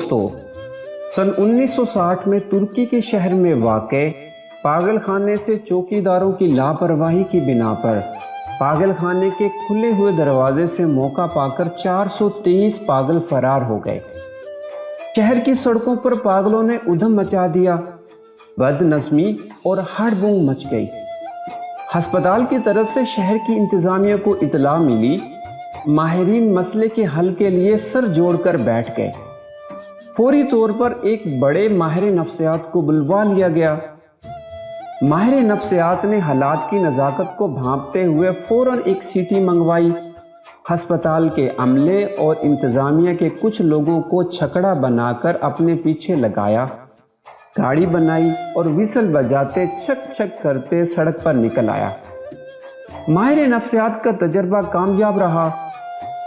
دوستو، سن 1960 میں ترکی کے شہر میں واقع پاگل خانے سے چوکیداروں کی لاپرواہی کی بنا پر پاگل خانے کے کھلے ہوئے دروازے سے موقع پا کر 423 پاگل فرار ہو گئے۔ شہر کی سڑکوں پر پاگلوں نے ادھم مچا دیا، بد نظمی اور ہڑبڑ مچ گئی۔ ہسپتال کی طرف سے شہر کی انتظامیہ کو اطلاع ملی، ماہرین مسئلے کے حل کے لیے سر جوڑ کر بیٹھ گئے۔ فوری طور پر ایک بڑے ماہر نفسیات کو بلوا لیا گیا۔ ماہر نفسیات نے حالات کی نزاکت کو بھانپتے ہوئے فوراً ایک سی ٹی منگوائی۔ ہسپتال کے عملے اور انتظامیہ کے کچھ لوگوں کو چھکڑا بنا کر اپنے پیچھے لگایا، گاڑی بنائی اور وسل بجاتے چھک چھک کرتے سڑک پر نکل آیا۔ ماہر نفسیات کا تجربہ کامیاب رہا۔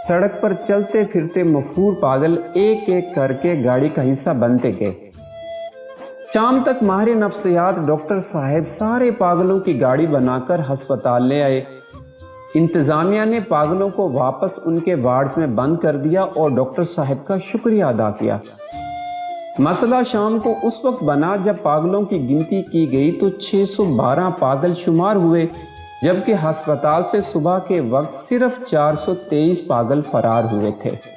سڑک پر چلتے پھرتے مفہور پاگل ایک ایک کر کے گاڑی کا حصہ بنتے گئے۔ شام تک ماہر نفسیات ڈاکٹر صاحب سارے پاگلوں کی گاڑی بنا کر ہسپتال لے آئے۔ انتظامیہ نے پاگلوں کو واپس ان کے وارڈز میں بند کر دیا اور ڈاکٹر صاحب کا شکریہ ادا کیا۔ مسئلہ شام کو اس وقت بنا جب پاگلوں کی گنتی کی گئی تو 612 پاگل شمار ہوئے، جبکہ ہسپتال سے صبح کے وقت صرف 423 پاگل فرار ہوئے تھے۔